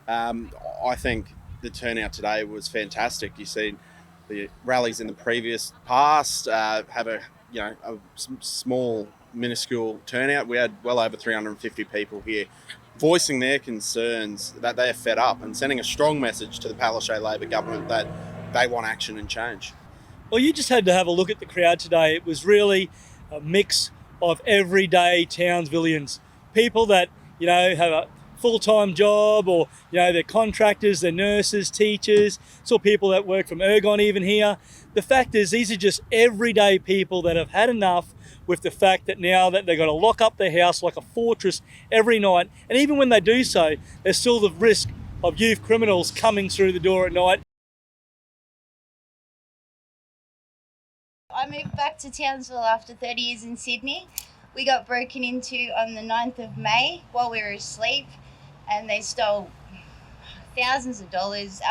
I think the turnout today was fantastic. You see the rallies in the previous past have a small minuscule turnout. We had well over 350 people here voicing their concerns that they are fed up and sending a strong message to the Palaszczuk Labor government that they want action and change. Well, you just had to have a look at the crowd today. It was really a mix of everyday Townsvillians, people that, have a full-time job, or, they're contractors, they're nurses, teachers, saw people that work from Ergon even here. The fact is, these are just everyday people that have had enough with the fact that now that they've got to lock up their house like a fortress every night. And even when they do so, there's still the risk of youth criminals coming through the door at night. I moved back to Townsville after 30 years in Sydney. We got broken into on the 9th of May while we were asleep, and they stole thousands of dollars,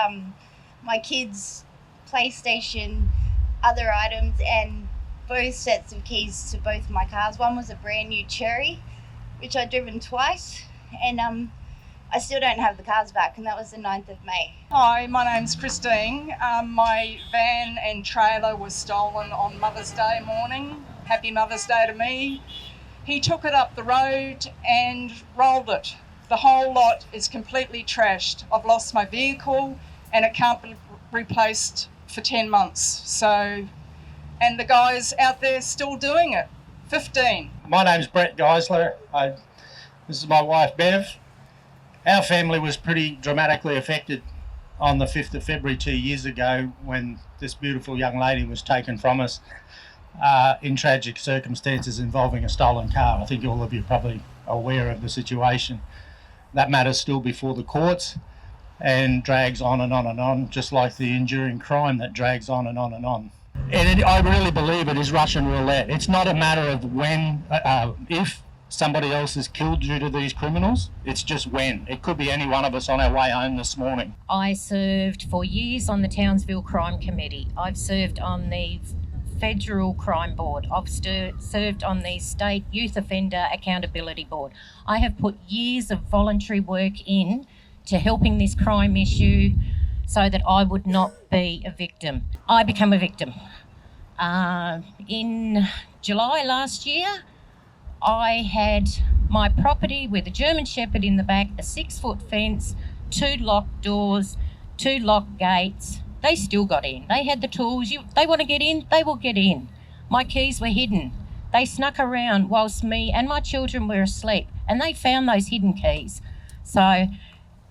my kids' PlayStation, other items, and both sets of keys to both my cars. One was a brand new Cherry, which I'd driven twice, and I still don't have the cars back, and that was the 9th of May. Hi, my name's Christine. My van and trailer was stolen on Mother's Day morning. Happy Mother's Day to me. He took it up the road and rolled it. The whole lot is completely trashed. I've lost my vehicle and it can't be replaced for 10 months. And the guy's out there still doing it. 15. My name's Brett Geisler. This is my wife Bev. Our family was pretty dramatically affected on the 5th of February 2 years ago when this beautiful young lady was taken from us in tragic circumstances involving a stolen car. I think all of you are probably aware of the situation. That matter's still before the courts and drags on and on and on, just like the enduring crime that drags on and on and on. And I really believe it is Russian roulette. It's not a matter of when, if somebody else is killed due to these criminals. It's just when. It could be any one of us on our way home this morning. I served for years on the Townsville Crime Committee. I've served on the Federal Crime Board. I've served on the State Youth Offender Accountability Board. I have put years of voluntary work in to helping this crime issue so that I would not be a victim. I became a victim. In July last year, I had my property with a German Shepherd in the back, a 6-foot fence, 2 locked doors, 2 locked gates. They still got in. They had the tools. They want to get in, they will get in. My keys were hidden. They snuck around whilst me and my children were asleep, and they found those hidden keys. So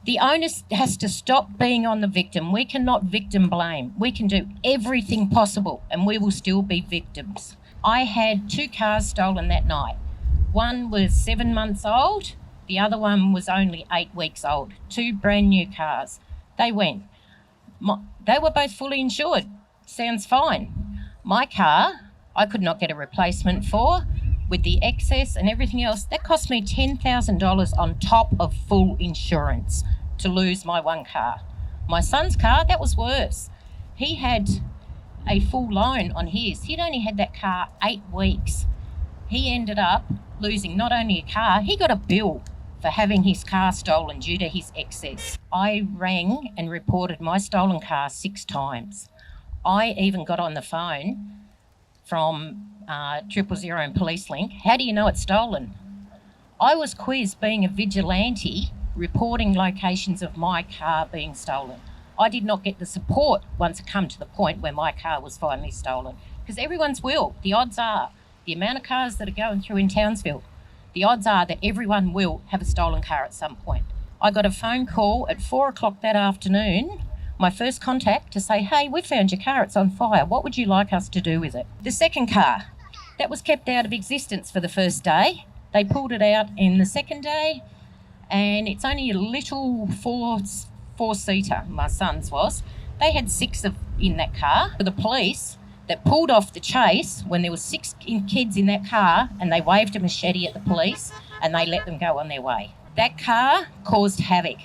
the onus has to stop being on the victim. We cannot victim blame. We can do everything possible and we will still be victims. I had 2 cars stolen that night. One was 7 months old. The other one was only 8 weeks old. 2 brand new cars. They went. They were both fully insured. Sounds fine. My car, I could not get a replacement for, with the excess and everything else. That cost me $10,000 on top of full insurance to lose my one car. My son's car, that was worse. He had a full loan on his. He'd only had that car 8 weeks. He ended up losing not only a car, he got a bill for having his car stolen due to his excess. I rang and reported my stolen car 6 times. I even got on the phone from 000 and Police Link. How do you know it's stolen? I was quizzed being a vigilante, reporting locations of my car being stolen. I did not get the support once it come to the point where my car was finally stolen, because everyone's will. The odds are, the amount of cars that are going through in Townsville, the odds are that everyone will have a stolen car at some point. I got a phone call at 4 o'clock that afternoon, my first contact, to say, hey, we found your car, it's on fire. What would you like us to do with it? The second car, that was kept out of existence for the first day. They pulled it out in the second day, and it's only a little four-seater, my son's was. They had 6 in that car. The police that pulled off the chase when there were 6 kids in that car, and they waved a machete at the police and they let them go on their way. That car caused havoc.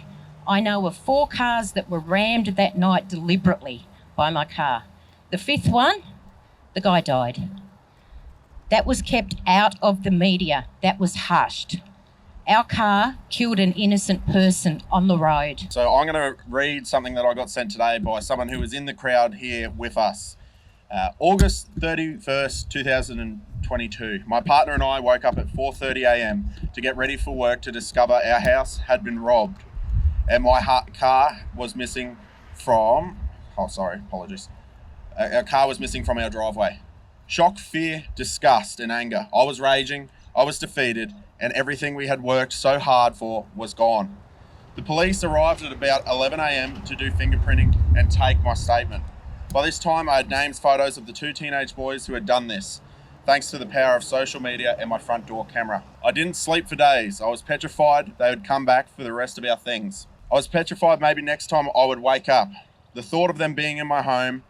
I know of 4 cars that were rammed that night deliberately by my car. The 5th one, the guy died. That was kept out of the media. That was hushed. Our car killed an innocent person on the road. So I'm going to read something that I got sent today by someone who was in the crowd here with us. August 31st, 2022. My partner and I woke up at 4:30 a.m. to get ready for work to discover our house had been robbed and my car was missing from... Our car was missing from our driveway. Shock, fear, disgust and anger. I was raging, I was defeated, and everything we had worked so hard for was gone. The police arrived at about 11 a.m. to do fingerprinting and take my statement. By this time, I had names, photos of the 2 teenage boys who had done this, thanks to the power of social media and my front door camera. I didn't sleep for days. I was petrified they would come back for the rest of our things. I was petrified maybe next time I would wake up. The thought of them being in my home,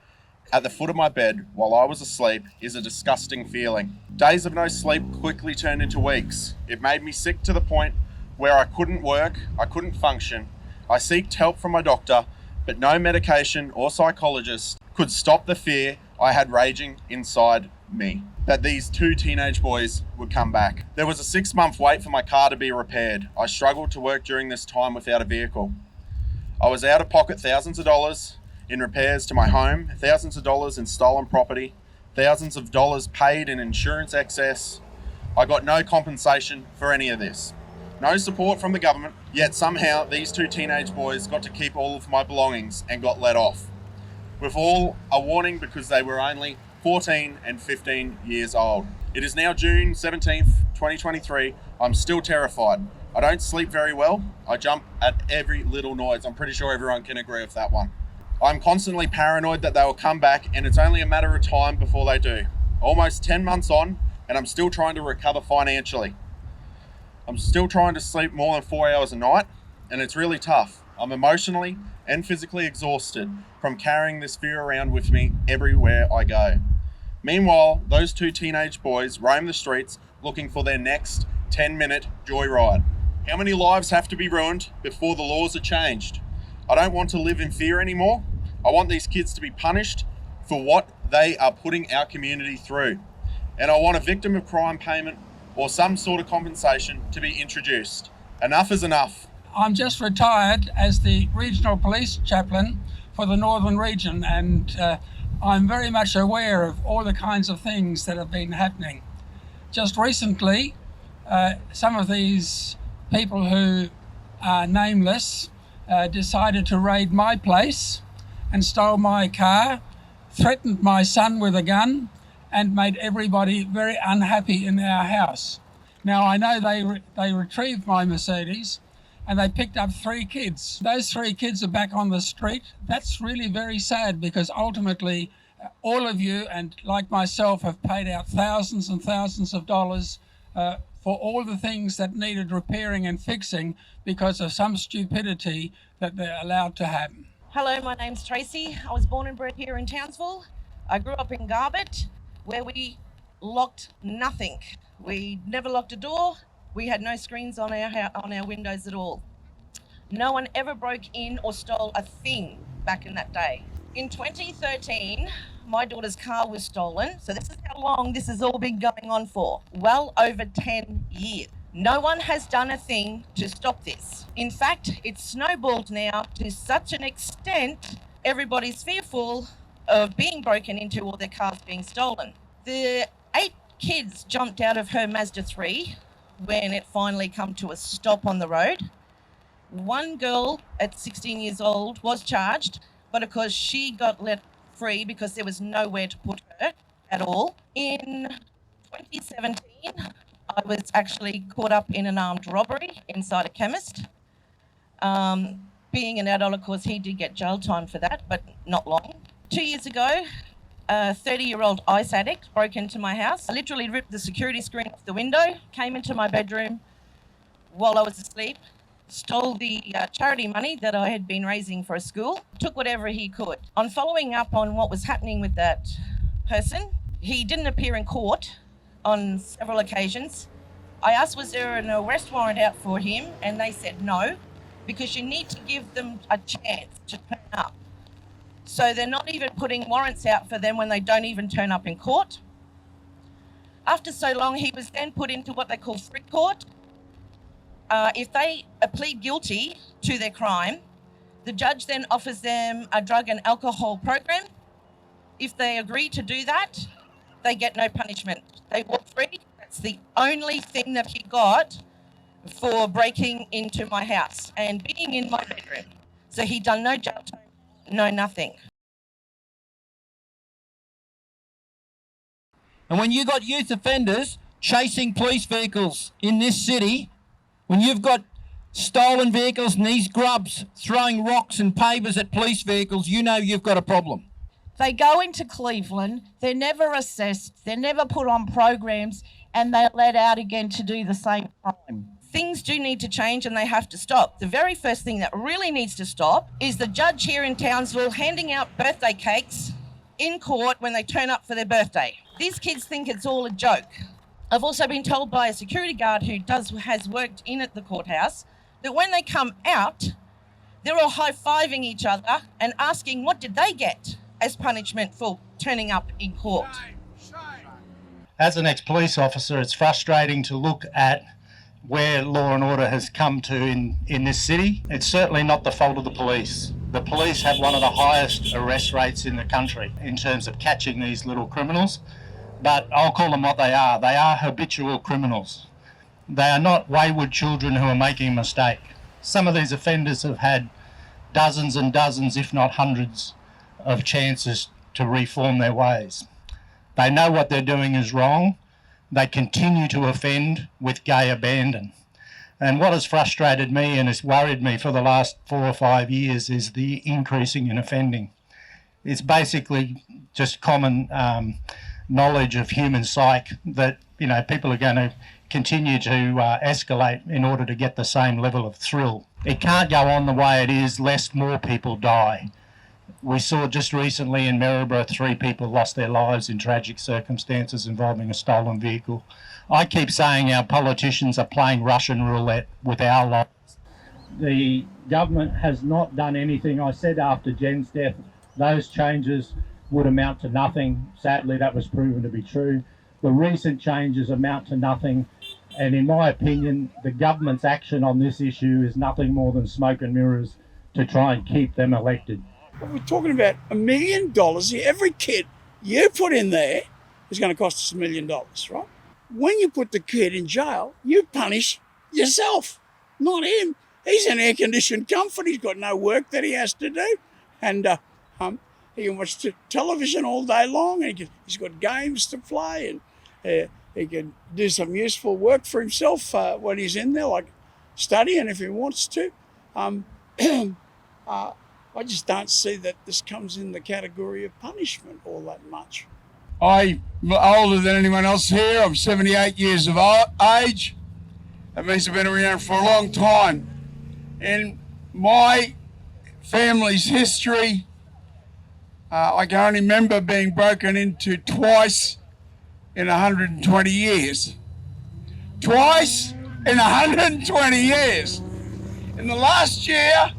at the foot of my bed, while I was asleep, is a disgusting feeling. Days of no sleep quickly turned into weeks. It made me sick to the point where I couldn't work, I couldn't function. I sought help from my doctor, but no medication or psychologist could stop the fear I had raging inside me, that these 2 teenage boys would come back. There was a 6-month wait for my car to be repaired. I struggled to work during this time without a vehicle. I was out of pocket thousands of dollars in repairs to my home, thousands of dollars in stolen property, thousands of dollars paid in insurance excess. I got no compensation for any of this. No support from the government, yet somehow these 2 teenage boys got to keep all of my belongings and got let off. With all a warning because they were only 14 and 15 years old. It is now June 17th, 2023. I'm still terrified. I don't sleep very well. I jump at every little noise. I'm pretty sure everyone can agree with that one. I'm constantly paranoid that they will come back, and it's only a matter of time before they do. Almost 10 months on, and I'm still trying to recover financially. I'm still trying to sleep more than 4 hours a night, and it's really tough. I'm emotionally and physically exhausted from carrying this fear around with me everywhere I go. Meanwhile, those 2 teenage boys roam the streets looking for their next 10-minute joyride. How many lives have to be ruined before the laws are changed? I don't want to live in fear anymore. I want these kids to be punished for what they are putting our community through. And I want a victim of crime payment or some sort of compensation to be introduced. Enough is enough. I'm just retired as the regional police chaplain for the Northern region, and I'm very much aware of all the kinds of things that have been happening. Just recently, some of these people who are nameless decided to raid my place and stole my car, threatened my son with a gun, and made everybody very unhappy in our house. Now, I know they retrieved my Mercedes and they picked up 3 kids. Those 3 kids are back on the street. That's really very sad, because ultimately all of you, and like myself, have paid out thousands and thousands of dollars for all the things that needed repairing and fixing because of some stupidity that they're allowed to happen. Hello, my name's Tracy. I was born and bred here in Townsville. I grew up in Garbett, where we locked nothing. We never locked a door. We had no screens on our windows at all. No one ever broke in or stole a thing back in that day. In 2013, my daughter's car was stolen. So this is how long this has all been going on for. Well over 10 years. No one has done a thing to stop this. In fact, it's snowballed now to such an extent, everybody's fearful of being broken into or their cars being stolen. The 8 kids jumped out of her Mazda 3 when it finally come to a stop on the road. One girl at 16 years old was charged, but of course she got let free because there was nowhere to put her at all. In 2017, I was actually caught up in an armed robbery inside a chemist. Being an adult, of course, he did get jail time for that, but not long. 2 years ago, a 30-year-old ice addict broke into my house. I literally ripped the security screen off the window, came into my bedroom while I was asleep, stole the charity money that I had been raising for a school, took whatever he could. On following up on what was happening with that person, he didn't appear in court on several occasions. I asked, was there an arrest warrant out for him? And they said no, because you need to give them a chance to turn up. So they're not even putting warrants out for them when they don't even turn up in court. After so long, he was then put into what they call free court. if they plead guilty to their crime, the judge then offers them a drug and alcohol program. If they agree to do that, they get no punishment. They walk free. That's the only thing that he got for breaking into my house and being in my bedroom. So he done no jail time, no nothing. And when you got youth offenders chasing police vehicles in this city, when you've got stolen vehicles and these grubs throwing rocks and pavers at police vehicles, you know you've got a problem. They go into Cleveland, they're never assessed, they're never put on programs, and they're let out again to do the same crime. Things do need to change and they have to stop. The very first thing that really needs to stop is the judge here in Townsville handing out birthday cakes in court when they turn up for their birthday. These kids think it's all a joke. I've also been told by a security guard who has worked in at the courthouse that when they come out, they're all high-fiving each other and asking what did they get as punishment for turning up in court. As an ex-police officer, it's frustrating to look at where law and order has come to in this city. It's certainly not the fault of the police. The police have one of the highest arrest rates in the country in terms of catching these little criminals, but I'll call them what they are. They are habitual criminals. They are not wayward children who are making a mistake. Some of these offenders have had dozens and dozens, if not hundreds, of chances to reform their ways. They know what they're doing is wrong. They continue to offend with gay abandon. And what has frustrated me and has worried me for the last 4 or 5 years is the increasing in offending. It's basically just common knowledge of human psyche that, you know, people are going to continue to escalate in order to get the same level of thrill. It can't go on the way it is lest more people die. We saw just recently in Maryborough 3 people lost their lives in tragic circumstances involving a stolen vehicle. I keep saying our politicians are playing Russian roulette with our lives. The government has not done anything. I said after Jen's death, those changes would amount to nothing. Sadly, that was proven to be true. The recent changes amount to nothing. And in my opinion, the government's action on this issue is nothing more than smoke and mirrors to try and keep them elected. We're talking about $1 million. Every kid you put in there is going to cost us $1 million, right? When you put the kid in jail, you punish yourself, not him. He's in air-conditioned comfort. He's got no work that he has to do. And he can watch television all day long. And he's got games to play. And he can do some useful work for himself when he's in there, like studying if he wants to. I just don't see that this comes in the category of punishment all that much. I'm older than anyone else here. I'm 78 years of age. That means I've been around for a long time. In my family's history, I can only remember being broken into twice in 120 years. Twice in 120 years. In the last year,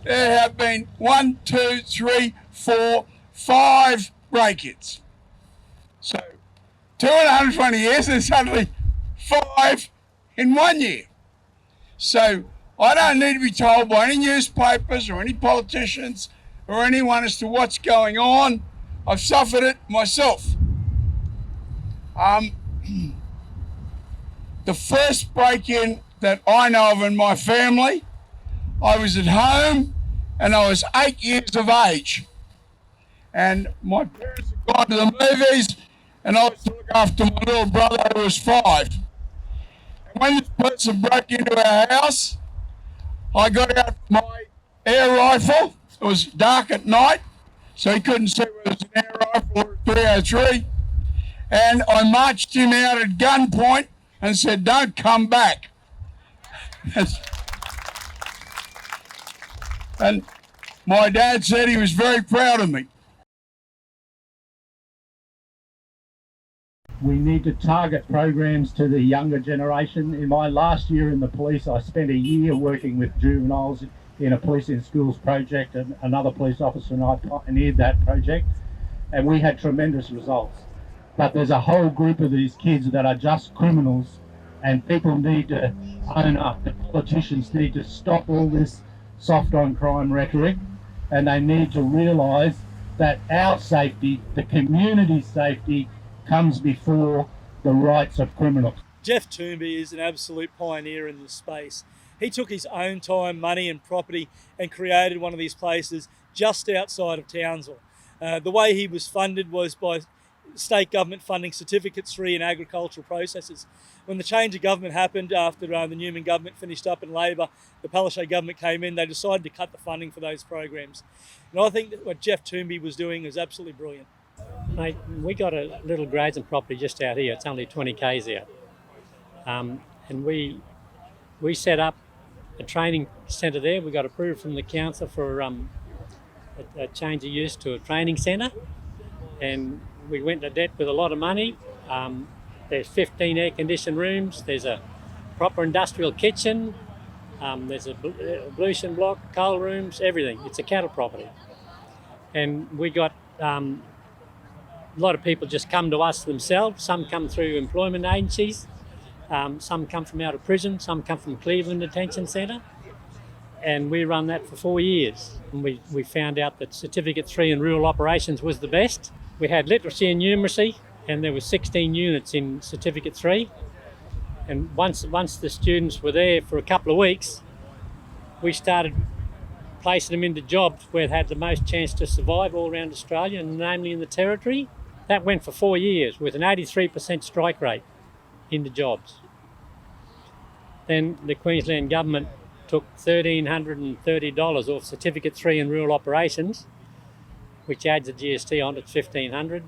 there have been 1, 2, 3, 4, 5 break-ins. So 2 in 120 years and suddenly 5 in 1 year. So I don't need to be told by any newspapers or any politicians or anyone as to what's going on. I've suffered it myself. The first break-in that I know of in my family, I was at home and I was 8 years of age. And my parents had gone to the movies and I was to look after my little brother who was 5. And when this person broke into our house, I got out my air rifle. It was dark at night, so he couldn't see whether it was an air rifle or a 303. And I marched him out at gunpoint and said, "Don't come back." And my dad said he was very proud of me. We need to target programs to the younger generation. In my last year in the police, I spent a year working with juveniles in a police in schools project, and another police officer and I pioneered that project, and we had tremendous results. But there's a whole group of these kids that are just criminals, and people need to own up. The politicians need to stop all this soft on crime rhetoric, and they need to realise that our safety, the community's safety, comes before the rights of criminals. Jeff Toomby is an absolute pioneer in this space. He took his own time, money and property and created one of these places just outside of Townsville. The way he was funded was by state government funding Certificates 3 in agricultural processes. When the change of government happened after the Newman government finished up in Labor, the Palaszczuk government came in, they decided to cut the funding for those programs. And I think that what Jeff Toomby was doing was absolutely brilliant. Mate, we got a little grazing property just out here. It's only 20 k's out. And we set up a training centre there. We got approved from the council for a change of use to a training centre, and we went into debt with a lot of money. There's 15 air-conditioned rooms. There's a proper industrial kitchen. There's a ablution block, coal rooms, everything. It's a cattle property, and we got a lot of people just come to us themselves. Some come through employment agencies. Some come from out of prison, some come from Cleveland Detention Centre, and we run that for 4 years. And we found out that Certificate 3 in rural operations was the best. We had literacy and numeracy, and there were 16 units in Certificate 3. And once the students were there for a couple of weeks, we started placing them into jobs where they had the most chance to survive all around Australia, and namely in the Territory. That went for 4 years with an 83% strike rate into jobs. Then the Queensland government took $1,330 off Certificate 3 in rural operations, which adds a GST on it, $1,500.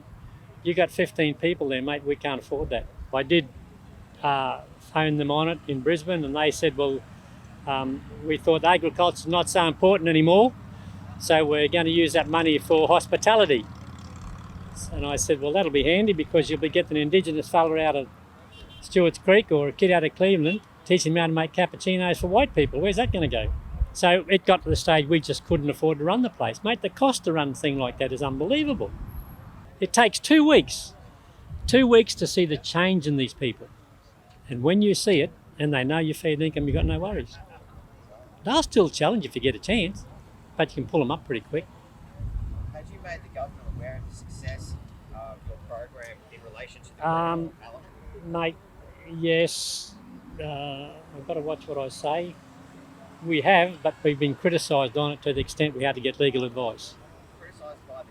You got 15 people there, mate, we can't afford that. I did phone them on it in Brisbane, and they said, well, we thought agriculture's not so important anymore, so we're going to use that money for hospitality. And I said, well, that'll be handy because you'll be getting an Indigenous fella out of Stewart's Creek or a kid out of Cleveland, teaching them how to make cappuccinos for white people. Where's that going to go? So it got to the stage we just couldn't afford to run the place. Mate, the cost to run a thing like that is unbelievable. It takes 2 weeks. 2 weeks to see the change in these people. And when you see it, and they know you feed income, you've got no worries. They'll still challenge if you get a chance, but you can pull them up pretty quick. Had you made the government aware of the success of your program in relation to the element? Mate, yes. I've got to watch what I say. We have, but we've been criticised on it to the extent we had to get legal advice. Criticised by the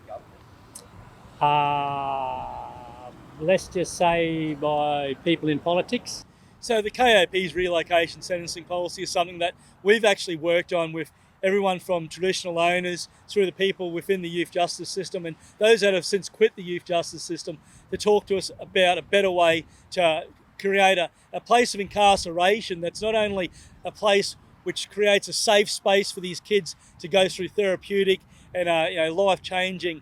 government? Let's just say by people in politics. So the KAP's relocation sentencing policy is something that we've actually worked on with everyone from traditional owners through the people within the youth justice system and those that have since quit the youth justice system to talk to us about a better way to create a place of incarceration that's not only a place which creates a safe space for these kids to go through therapeutic and life-changing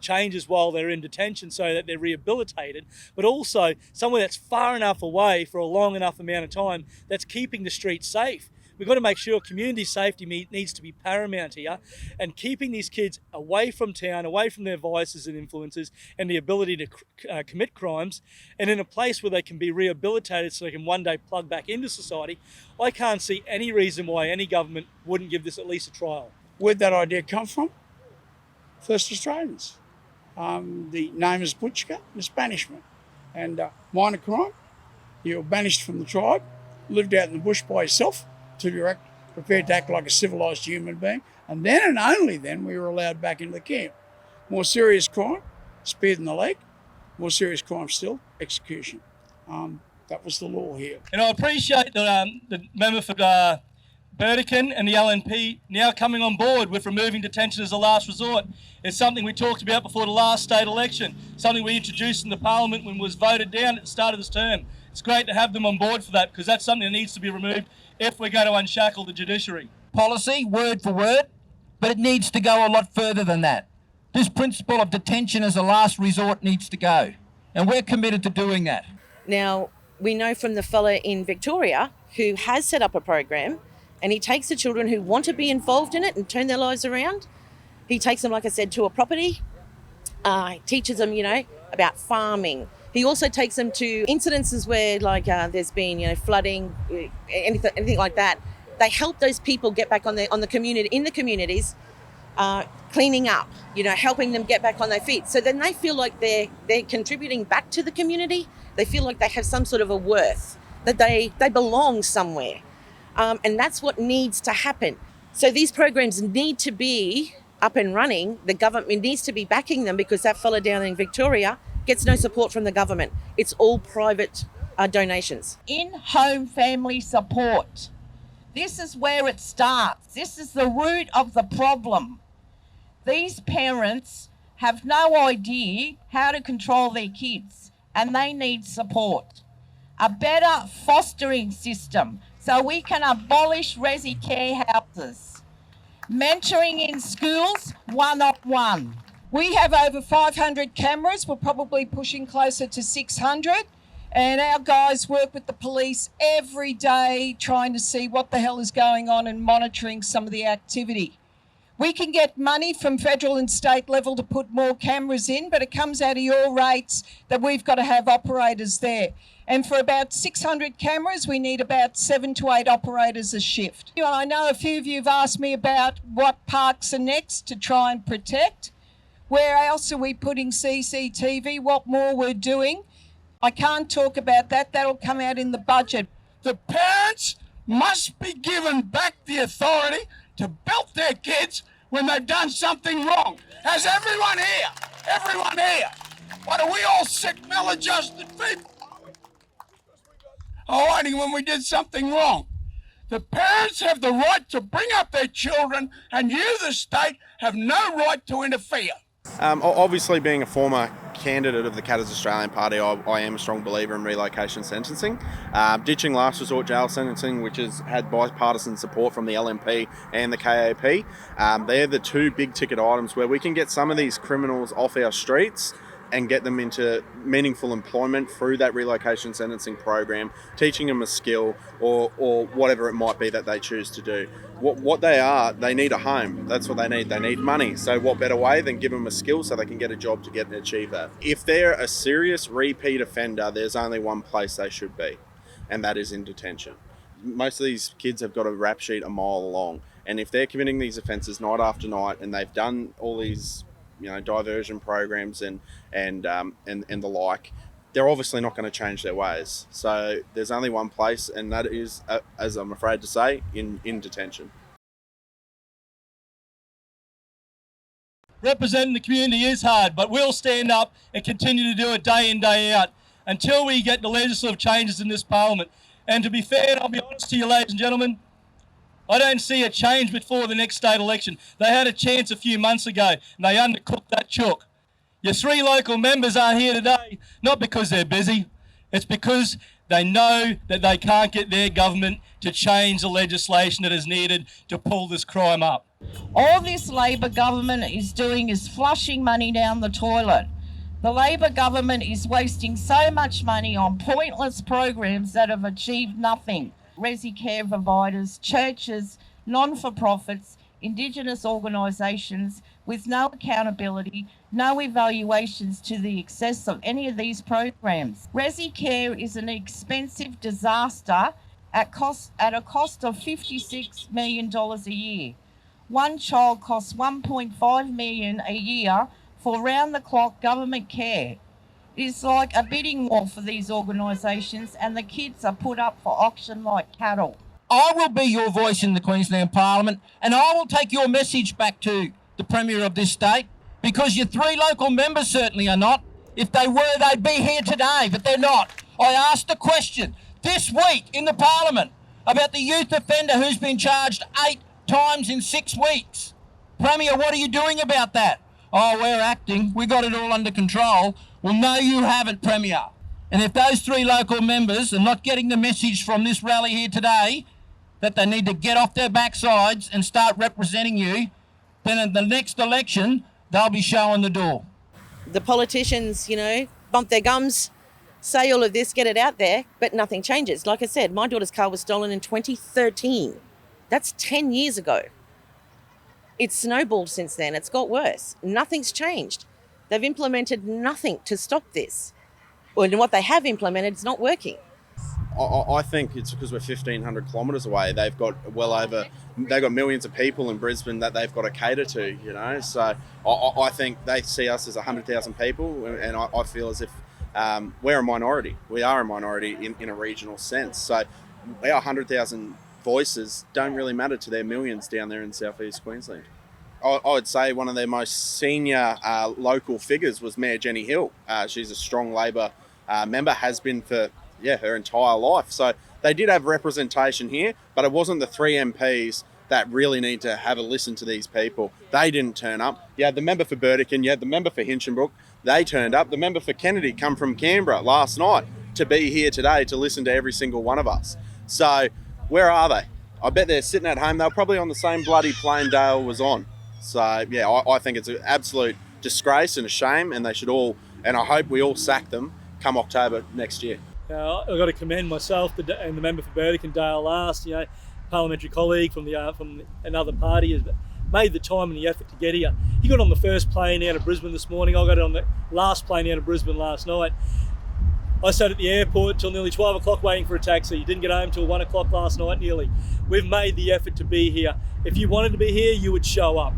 changes while they're in detention so that they're rehabilitated, but also somewhere that's far enough away for a long enough amount of time that's keeping the streets safe. We've got to make sure community safety needs to be paramount here, and keeping these kids away from town, away from their vices and influences and the ability to commit crimes, and in a place where they can be rehabilitated so they can one day plug back into society. I can't see any reason why any government wouldn't give this at least a trial. Where'd that idea come from? First Australians. The name is Butchka, it's banishment. And minor crime, you're banished from the tribe, lived out in the bush by yourself, till you're prepared to act like a civilised human being, and then and only then we were allowed back into the camp. More serious crime, speared in the leg. More serious crime still, execution. That was the law here. And I appreciate the member for Burdekin and the LNP now coming on board with removing detention as a last resort. It's something we talked about before the last state election, something we introduced in the parliament when it was voted down at the start of this term. It's great to have them on board for that because that's something that needs to be removed if we're going to unshackle the judiciary. Policy, word for word, but it needs to go a lot further than that. This principle of detention as a last resort needs to go, and we're committed to doing that. Now, we know from the fella in Victoria who has set up a program, and he takes the children who want to be involved in it and turn their lives around. He takes them, like I said, to a property. He teaches them, about farming. He also takes them to incidences where, like, there's been, flooding, anything like that. They help those people get back on the community, in the communities, cleaning up, helping them get back on their feet. So then they feel like they're contributing back to the community. They feel like they have some sort of a worth, that they belong somewhere. And that's what needs to happen. So these programs need to be up and running. The government needs to be backing them, because that fella down in Victoria gets no support from the government. It's all private donations. In-home family support. This is where it starts. This is the root of the problem. These parents have no idea how to control their kids, and they need support. A better fostering system so we can abolish resi care houses. Mentoring in schools, one-on-one. We have over 500 cameras. We're probably pushing closer to 600. And our guys work with the police every day trying to see what the hell is going on and monitoring some of the activity. We can get money from federal and state level to put more cameras in, but it comes out of your rates that we've got to have operators there. And for about 600 cameras, we need about 7 to 8 operators a shift. I know a few of you have asked me about what parks are next to try and protect. Where else are we putting CCTV? What more we're doing? I can't talk about that. That'll come out in the budget. The parents must be given back the authority to belt their kids when they've done something wrong. As everyone here. What are we all sick, maladjusted people? Only when we did something wrong. The parents have the right to bring up their children, and you, the state, have no right to interfere. Obviously, being a former candidate of the Katters Australian Party, I am a strong believer in relocation sentencing. Ditching last resort jail sentencing, which has had bipartisan support from the LNP and the KAP. They're the two big ticket items where we can get some of these criminals off our streets and get them into meaningful employment through that relocation sentencing program, teaching them a skill or whatever it might be that they choose to do. What they need a home. That's what they need. They need money. So what better way than give them a skill so they can get a job to get and achieve that. If they're a serious repeat offender, there's only one place they should be, and that is in detention. Most of these kids have got a rap sheet a mile long, and if they're committing these offences night after night and they've done all these diversion programs and the like, they're obviously not going to change their ways. So there's only one place, and that is, as I'm afraid to say, in detention. Representing the community is hard, but we'll stand up and continue to do it day in, day out until we get the legislative changes in this parliament. And to be fair, and I'll be honest to you, ladies and gentlemen, I don't see a change before the next state election. They had a chance a few months ago, and they undercooked that chook. Your 3 local members aren't here today, not because they're busy. It's because they know that they can't get their government to change the legislation that is needed to pull this crime up. All this Labor government is doing is flushing money down the toilet. The Labor government is wasting so much money on pointless programs that have achieved nothing. Resi care providers, churches, non-for-profits, Indigenous organisations with no accountability, no evaluations to the success of any of these programs. Resi care is an expensive disaster at a cost of $56 million a year. One child costs $1.5 million a year for round-the-clock government care. It's like a bidding war for these organisations, and the kids are put up for auction like cattle. I will be your voice in the Queensland Parliament, and I will take your message back to the Premier of this state, because your 3 local members certainly are not. If they were, they'd be here today, but they're not. I asked a question this week in the Parliament about the youth offender who's been charged 8 times in 6 weeks. Premier, what are you doing about that? Oh, we're acting. We got it all under control. Well, no, you haven't, Premier. And if those 3 local members are not getting the message from this rally here today that they need to get off their backsides and start representing you, then in the next election, they'll be showing the door. The politicians, bump their gums, say all of this, get it out there, but nothing changes. Like I said, my daughter's car was stolen in 2013. That's 10 years ago. It's snowballed since then. It's got worse. Nothing's changed. They've implemented nothing to stop this. and what they have implemented is not working. I think it's because we're 1,500 kilometres away. They've got millions of people in Brisbane that they've got to cater to, you know. So I think they see us as 100,000 people, and I feel as if we're a minority. We are a minority in a regional sense. So our 100,000 voices don't really matter to their millions down there in southeast Queensland. I would say one of their most senior local figures was Mayor Jenny Hill. She's a strong Labor member, has been for her entire life. So they did have representation here, but it wasn't the 3 MPs that really need to have a listen to these people. They didn't turn up. You had the member for Burdekin, you had the member for Hinchinbrook, they turned up. The member for Kennedy come from Canberra last night to be here today to listen to every single one of us. So where are they? I bet they're sitting at home. They're probably on the same bloody plane Dale was on. So yeah, I think it's an absolute disgrace and a shame, and they should all, and I hope we all sack them come October next year. I've got to commend myself and the member for Burdekin, Dale Last, parliamentary colleague from another party, has made the time and the effort to get here. He got on the first plane out of Brisbane this morning. I got on the last plane out of Brisbane last night. I sat at the airport till nearly 12 o'clock waiting for a taxi. Didn't get home till 1 o'clock last night nearly. We've made the effort to be here. If you wanted to be here, you would show up.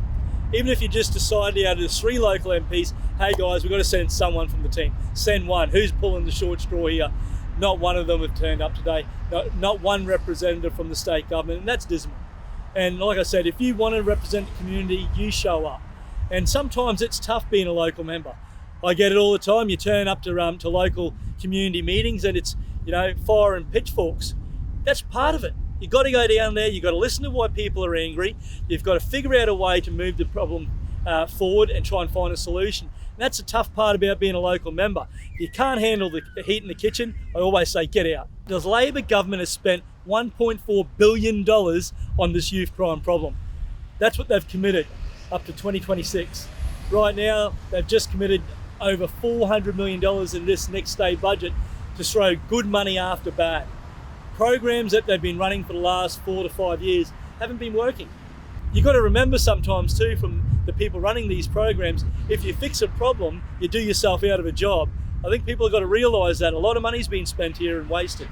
Even if you just decided out of the 3 local MPs, hey guys, we've got to send someone from the team. Send one. Who's pulling the short straw here? Not one of them have turned up today. Not one representative from the state government, and that's dismal. And like I said, if you want to represent the community, you show up. And sometimes it's tough being a local member. I get it all the time. You turn up to local community meetings and it's, fire and pitchforks. That's part of it. You've got to go down there, you've got to listen to why people are angry, you've got to figure out a way to move the problem forward and try and find a solution. And that's the tough part about being a local member. If you can't handle the heat in the kitchen, I always say get out. The Labor government has spent $1.4 billion on this youth crime problem. That's what they've committed up to 2026. Right now, they've just committed over $400 million in this next state budget to throw good money after bad. Programs that they've been running for the last 4 to 5 years haven't been working. You've got to remember sometimes too, from the people running these programs, if you fix a problem, you do yourself out of a job. I think people have got to realise that a lot of money's been spent here and wasted.